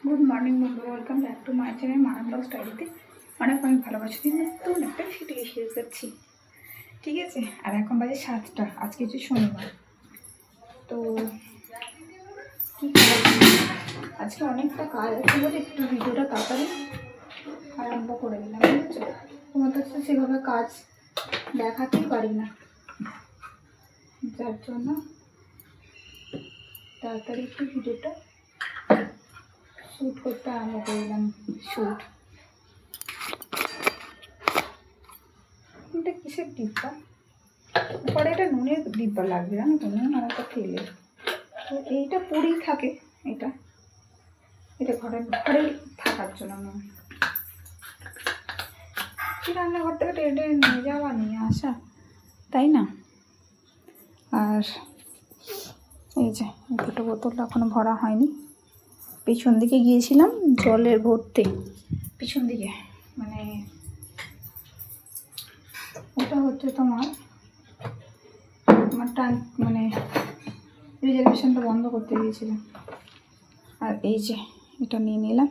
Good morning বন্ধুরা, welcome back to my channel মানা blog স্টাইলিতে। অনেক ভালোবাসি। নতুন একটা ভিডিও শেয়ার করছি, ঠিক আছে। আর এখন বাজে 7টা, আজকে হচ্ছে শনিবার। তো কী আজকে অনেকটা কাজ আছে বলে একটু ভিডিওটা তাড়াতাড়ি আরম্ভ করে দিলাম, বুঝেছো। তোমাদের তো সেভাবে কাজ দেখাতেই পারি না, যার জন্য তাড়াতাড়ি একটু ভিডিওটা শ্যুট করতে আরম্ভ করলাম। এটা কিসের ডিব্বা? পরে এটা নুনের ডিব্বা লাগবে, জানো তো, নুন আর একটা তেলের। তো এইটা পরেই থাকে, এটা ঘরেই থাকার জন্য নুন। কি রান্নাঘর থেকে টেনে নিয়ে যাওয়া নিয়ে আসা, তাই না? আর এই যে দুটো বোতল এখনো ভরা হয়নি। পিছন দিকে গিয়েছিলাম জলের ভরতে, পিছন দিকে মানে ওটা হচ্ছে তোমার ট্যাঙ্ক, মানে রিজার্ভেশনটা বন্ধ করতে গিয়েছিলাম। আর এই যে এটা নিয়ে নিলাম,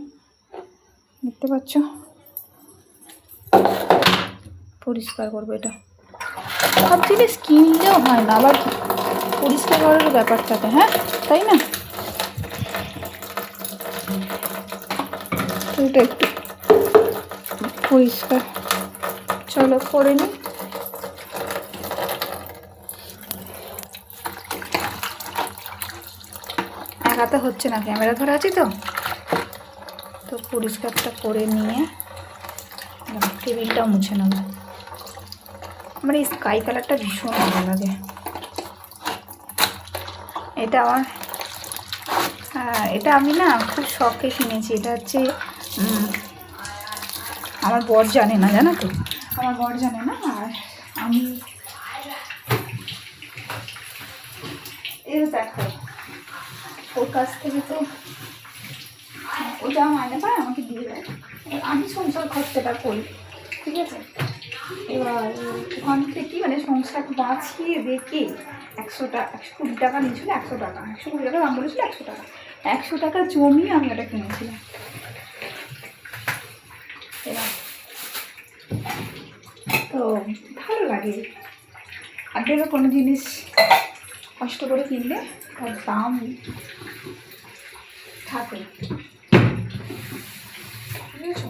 দেখতে পাচ্ছ, পরিষ্কার করবো। এটা সব জিনিস কিনলেও হয় না, আবার পরিষ্কার করার ব্যাপার থাকে, হ্যাঁ তাই না? এটা একটু পরিষ্কার চলো করে নিই। একাতে হচ্ছে না, ক্যামেরা ধরা আছে তো পরিষ্কারটা করে নিয়ে টেবিলটাও মুছে নেব। আমার এই স্কাই কালারটা ভীষণ ভালো লাগে। এটা আমি না খুব শখে কিনেছি। এটা হচ্ছে আমার বর জানে না, জানো তো, আমার বর জানে না। আর আমি এর দেখো ওর কাছ থেকে তো ওটা মাইনে পায়, আমাকে দিয়ে দেয়। আমি সংসার খরচাটা করি, ঠিক আছে। এবার ওখান থেকে মানে সংসার বাঁচিয়ে রেখে 120 টাকা নিয়েছিল, 120 টাকা দাম বলেছিল, 100 টাকা জমিয়ে আমি ওটা কিনেছিলাম। এবার তো ভালো লাগে। আর দেখো কোনো জিনিস কষ্ট করে কিনলে তার দাম থাকে, বুঝেছো।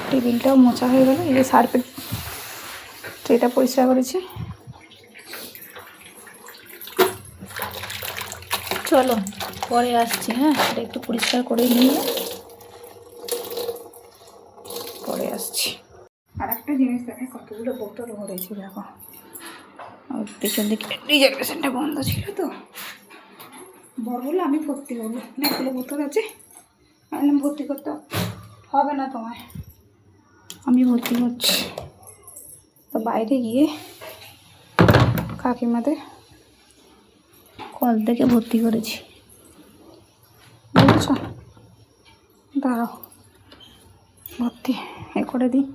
টেবিলটাও মোছা হয়ে গেল। এই যে সার্ফের ট্রেটা পরিষ্কার করেছি। চলো পরে আসছি, হ্যাঁ, এটা একটু পরিষ্কার করে নিয়ে পরে আসছি। আর একটা জিনিস দেখে কতগুলো বোতল ভরেছি, দেখো। আর পেছন দিকে রিজার্ভেশনটা বন্ধ ছিল তো, বড় বললো আমি ভর্তি করবো, অনেকগুলো বোতল আছে। আমি ভর্তি করতে হবে না তোমায়, আমি ভর্তি করছি। তো বাইরে গিয়ে কাকিমাদের কল থেকে ভর্তি করেছি, বুঝেছ। দাঁড়াও ভর্তি করে দিই।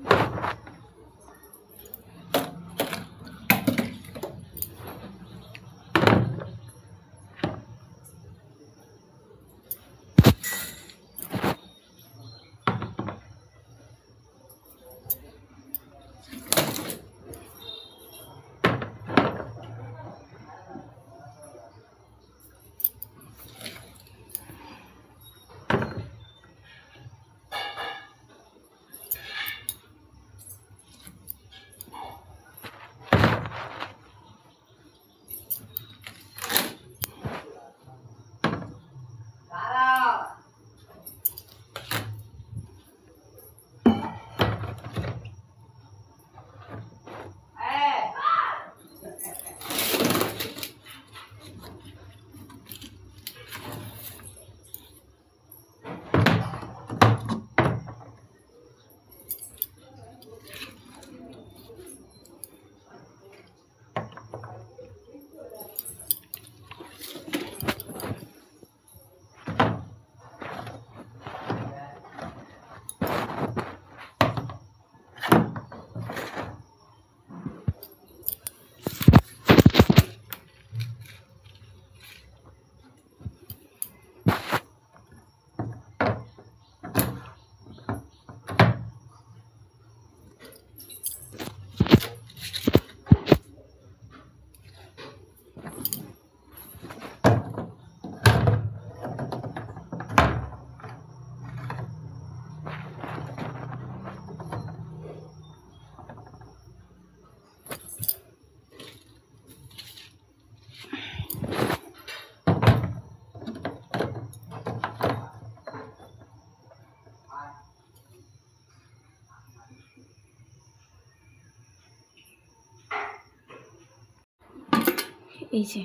এই যে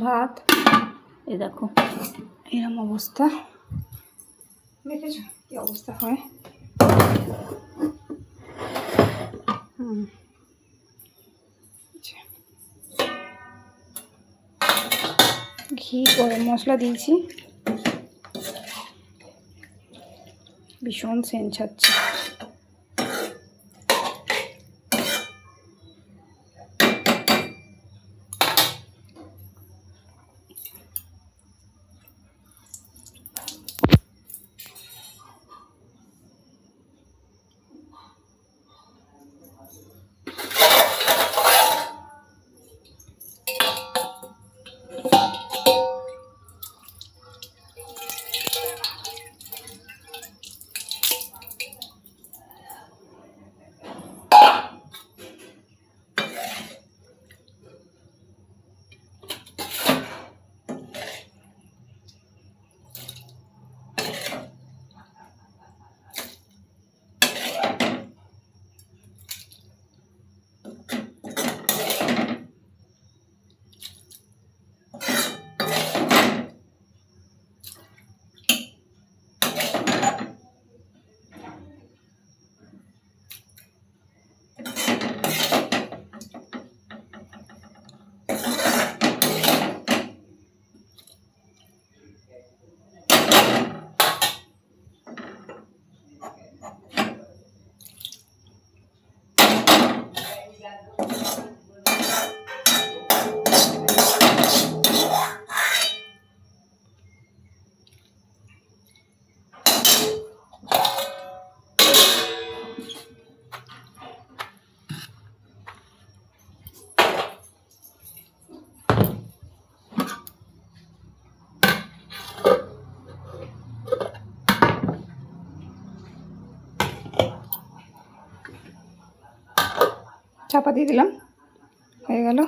ভাত, এই দেখো এরকম অবস্থা, দেখেছো কি অবস্থা হয়। ঘি গরম মশলা দিয়েছি, ভীষণ সেন্ট ছাড়ছে। চাপা দিয়ে দিলাম, হয়ে গেল।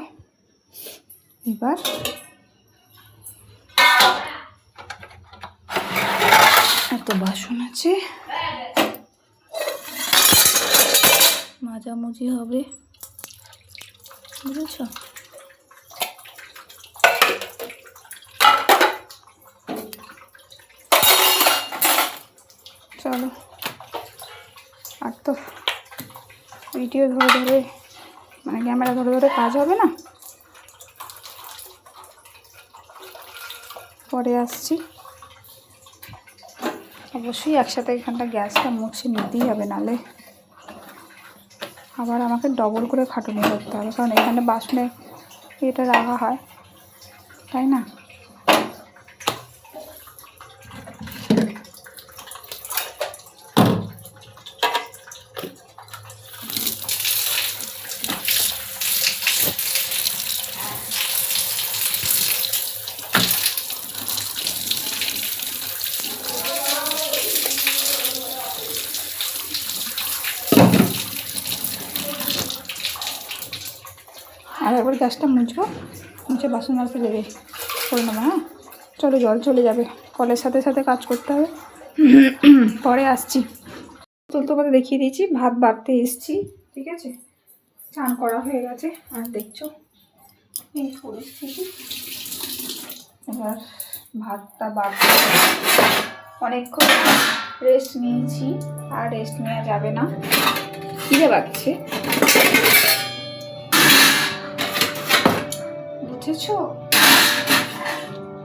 এবার এত বাসন আছে, মাজামুজি হবে, বুঝেছ। চলো, আর তো ভিডিও ধরে ধরে মানে ক্যামেরা ধরে ধরে কাজ হবে না, পরে আসছি। অবশ্যই একসাথে এখানটা গ্যাসটা মুছে নিতেই হবে, নাহলে আবার আমাকে ডবল করে খাটুনি করতে হবে, কারণ এখানে বাসনে এটা রাখা হয়, তাই না। আর একবার গ্যাসটা মুছবো, মুছে বাসন মাজতে দেবে করে নেবো। হ্যাঁ চলো, জল চলে যাবে, কলের সাথে সাথে কাজ করতে হবে, পরে আসছি। তুলতে পাতে দেখিয়ে দিয়েছি, ভাত বাড়তে এসছি, ঠিক আছে। চান করা হয়ে গেছে, আর দেখছো এই পরিস্থিতি। এবার ভাতটা বাড়তে, অনেকক্ষণ রেস্ট নিয়েছি, আর রেস্ট নেওয়া যাবে না, খিদে পাচ্ছে, বুঝেছো,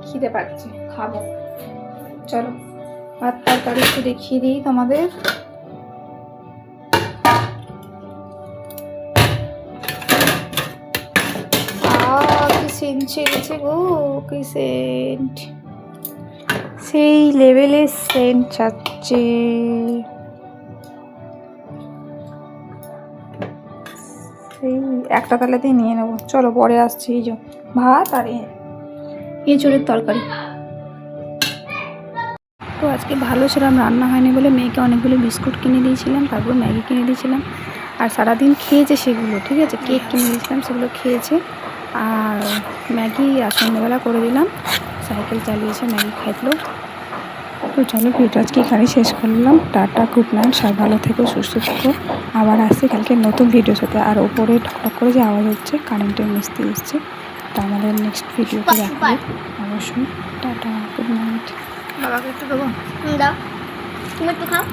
খিদে পাচ্ছে, খাবো। চলো ভাত তরকারি একটু দেখিয়ে দিই তোমাদের। কি সেন্ট ছেড়েছে গো, কি সেন্ট, সেই লেভেলের সেন্ট ছাড়ছে। সেই একটা তালাতেই নিয়ে নেবো, চলো পরে আসছি। এই যে ভাত আর এঁচড়ের তরকারি। তো আজকে ভালো সেরকম রান্না হয়নি বলে মেয়েকে অনেকগুলো বিস্কুট কিনে দিয়েছিলাম, তারপর ম্যাগি কিনে দিয়েছিলাম, আর সারাদিন খেয়েছে সেগুলো, ঠিক আছে। কেক কিনে দিয়েছিলাম, সেগুলো খেয়েছে, আর ম্যাগি আর সন্ধ্যেবেলা করে দিলাম, সাইকেল চালিয়েছে, ম্যাগি খাইলো। তো চলো ভিডিও আজকে এখানে শেষ করলাম, টাটা, গুড নাইট, সব ভালো থেকো, সুস্থ থেকো, আবার আসছি কালকে নতুন ভিডিওর সাথে। আর ওপরে ঠক করে যে আওয়াজ হচ্ছে, কারেন্টের মিস্ত্রি এসছে, তো আমাদের নেক্সট ভিডিওতে দেখা হবে অবশ্যই। Tata, good night. বাবাকে একটু দেবো, দাও, তুমি একটু খাও।